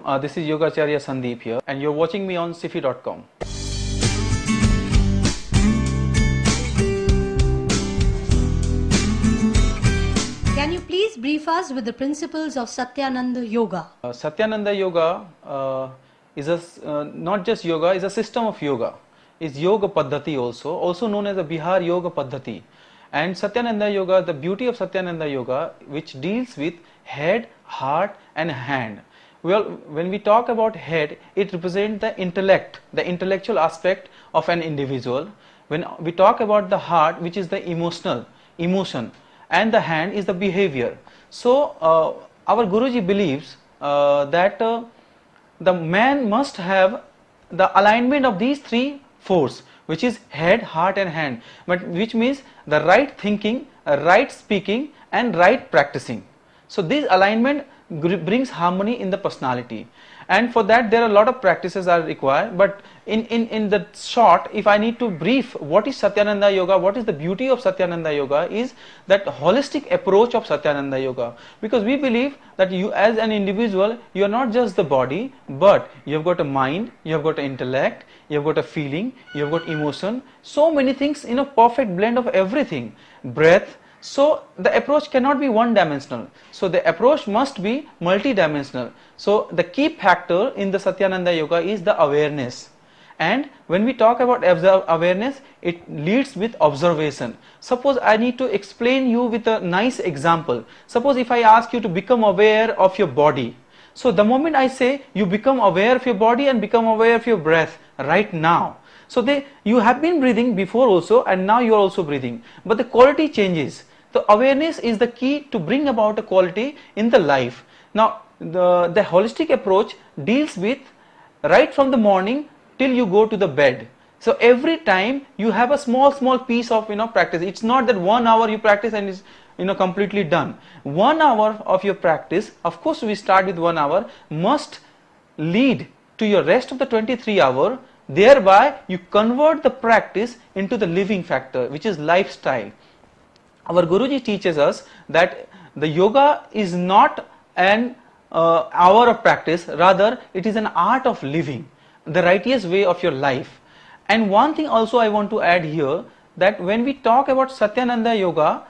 This is Yogacharya Sandeep here, and you're watching me on Sifi.com. Can you please brief us with the principles of Satyananda Yoga? Satyananda Yoga is not just yoga, is a system of yoga. Is Yoga Paddhati also known as the Bihar Yoga Paddhati. And Satyananda Yoga, the beauty of Satyananda Yoga, which deals with head, heart and hand. Well, when we talk about head, it represents the intellect, the intellectual aspect of an individual. When we talk about the heart, which is the emotion, and the hand is the behavior. So our Guruji believes that the man must have the alignment of these three forces, which is head, heart and hand, but which means the right thinking, right speaking and right practicing. So this alignment brings harmony in the personality, and for that there are a lot of practices are required. But in the short, if I need to brief what is Satyananda Yoga, what is the beauty of Satyananda Yoga, is that holistic approach of Satyananda Yoga, because we believe that you as an individual, you are not just the body, but you have got a mind, you have got an intellect, you have got a feeling, you have got emotion, so many things, perfect blend of everything, breath. So the approach cannot be one dimensional, so the approach must be multi-dimensional. So the key factor in the Satyananda Yoga is the awareness, and when we talk about awareness, it leads with observation. Suppose I need to explain you with a nice example. Suppose if I ask you to become aware of your body, so the moment I say you become aware of your body and become aware of your breath right now, so you have been breathing before also and now you are also breathing, but the quality changes. The awareness is the key to bring about a quality in the life. Now the holistic approach deals with right from the morning till you go to the bed. So every time you have a small piece of practice. It's not that 1 hour you practice and it's completely done. 1 hour of your practice, of course we start with 1 hour, must lead to your rest of the 23 hour. Thereby you convert the practice into the living factor, which is lifestyle. Our Guruji teaches us that the yoga is not an hour of practice, rather it is an art of living, the righteous way of your life. And one thing also I want to add here, that when we talk about Satyananda Yoga,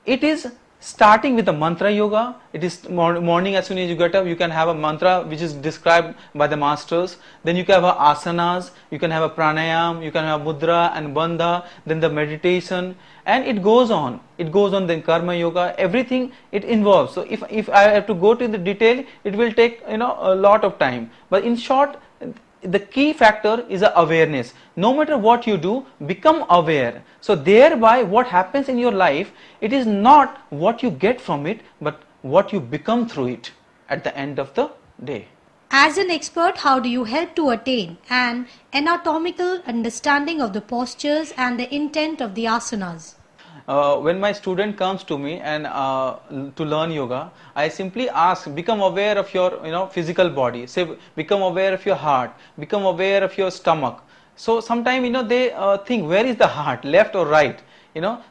it is starting with the mantra yoga. It is morning, as soon as you get up, you can have a mantra which is described by the masters. Then you can have asanas, you can have a pranayam, you can have mudra and bandha, then the meditation, and it goes on. It goes on, then karma yoga, everything it involves. So if I have to go to the detail, it will take a lot of time. But in short, the key factor is awareness. No matter what you do, become aware. So thereby what happens in your life, it is not what you get from it, but what you become through it at the end of the day. As an expert, how do you help to attain an anatomical understanding of the postures and the intent of the asanas? When my student comes to me and to learn yoga, I simply ask, become aware of your physical body. Say, become aware of your heart, become aware of your stomach. So sometimes they think, where is the heart, left or right?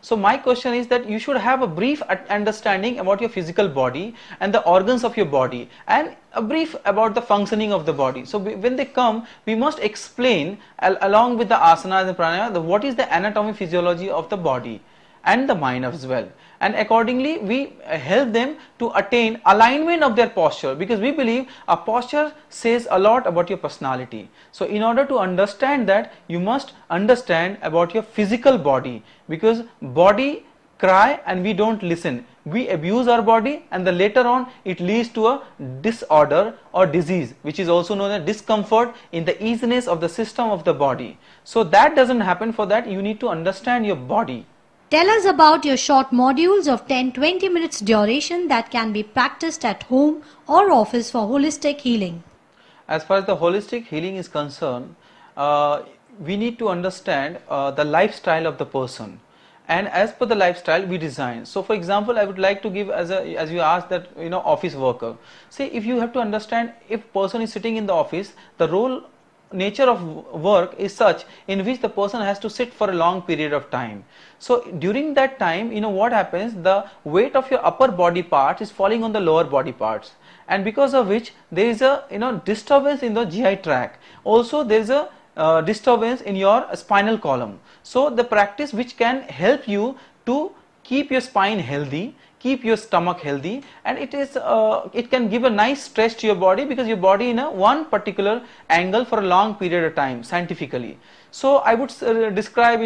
So my question is that you should have a brief understanding about your physical body and the organs of your body, and a brief about the functioning of the body. So when they come, we must explain along with the asanas and pranayama, what is the anatomy physiology of the body and the mind as well, and accordingly we help them to attain alignment of their posture, because we believe a posture says a lot about your personality. So in order to understand that, you must understand about your physical body, because body cry and we don't listen, we abuse our body, and the later on it leads to a disorder or disease, which is also known as discomfort in the easiness of the system of the body. So that doesn't happen. For that you need to understand your body. Tell us about your short modules of 10-20 minutes duration that can be practiced at home or office for holistic healing. As far as the holistic healing is concerned, we need to understand the lifestyle of the person, and as per the lifestyle we design. So for example, I would like to give, as you asked, that office worker. Say, if you have to understand, if person is sitting in the office, the nature of work is such in which the person has to sit for a long period of time. So during that time, what happens, the weight of your upper body parts is falling on the lower body parts, and because of which there is a disturbance in the GI tract. Also there is a disturbance in your spinal column. So the practice which can help you to keep your spine healthy, keep your stomach healthy, and it can give a nice stretch to your body, because your body in a one particular angle for a long period of time scientifically. So I would describe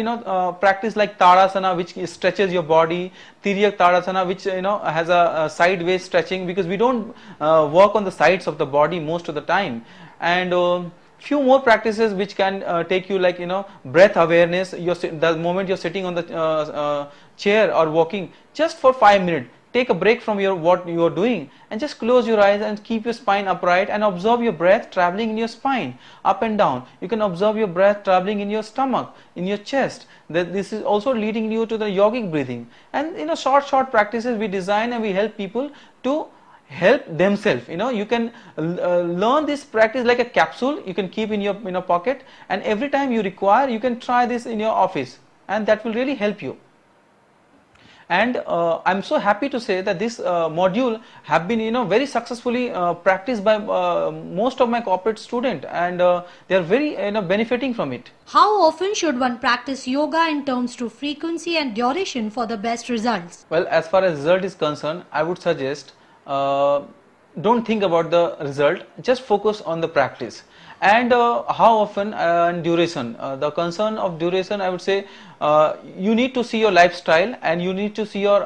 practice like Tadasana, which stretches your body, Tiryak Tadasana, which has a sideways stretching, because we don't work on the sides of the body most of the time, and few more practices which can take you, like breath awareness. The moment you're sitting on the chair or walking, just for 5 minutes, take a break from what you are doing and just close your eyes and keep your spine upright and observe your breath traveling in your spine up and down. You can observe your breath traveling in your stomach, in your chest. This is also leading you to the yogic breathing. And short practices we design, and we help people to help themselves. You can learn this practice like a capsule you can keep in your pocket, and every time you require, you can try this in your office, and that will really help you. And I'm so happy to say that this module have been very successfully practiced by most of my corporate students, and they are very benefiting from it. How often should one practice yoga in terms to frequency and duration for the best results? Well, as far as result is concerned, I would suggest don't think about the result, just focus on the practice. And how often and duration. The concern of duration, I would say, you need to see your lifestyle and you need to see your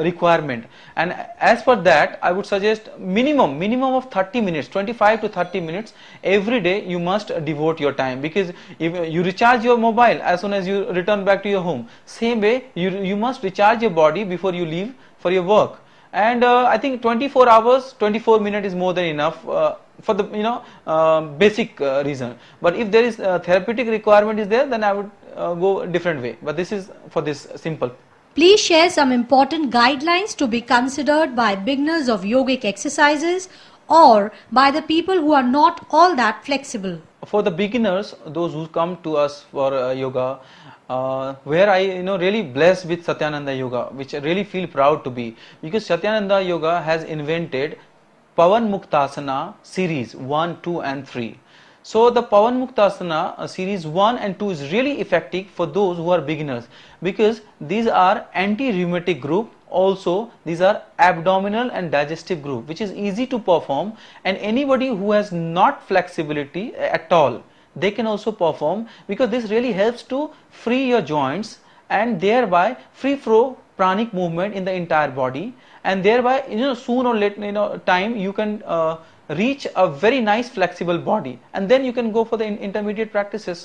requirement, and as per that I would suggest minimum of 30 minutes, 25 to 30 minutes every day you must devote your time, because if you recharge your mobile as soon as you return back to your home, same way you must recharge your body before you leave for your work. And I think 24 hours, 24 minutes is more than enough for the basic reason. But if there is therapeutic requirement is there, then I would go a different way. But this is for this simple. Please share some important guidelines to be considered by beginners of yogic exercises or by the people who are not all that flexible. For the beginners, those who come to us for yoga, where I really blessed with Satyananda Yoga, which I really feel proud to be, because Satyananda Yoga has invented Pavan Muktasana series 1, 2 and 3. So the Pavan Muktasana series 1 and 2 is really effective for those who are beginners, because these are anti-rheumatic group. Also these are abdominal and digestive group, which is easy to perform, and anybody who has not flexibility at all, they can also perform, because this really helps to free your joints and thereby free flow pranic movement in the entire body, and thereby soon or late time you can reach a very nice flexible body, and then you can go for the intermediate practices.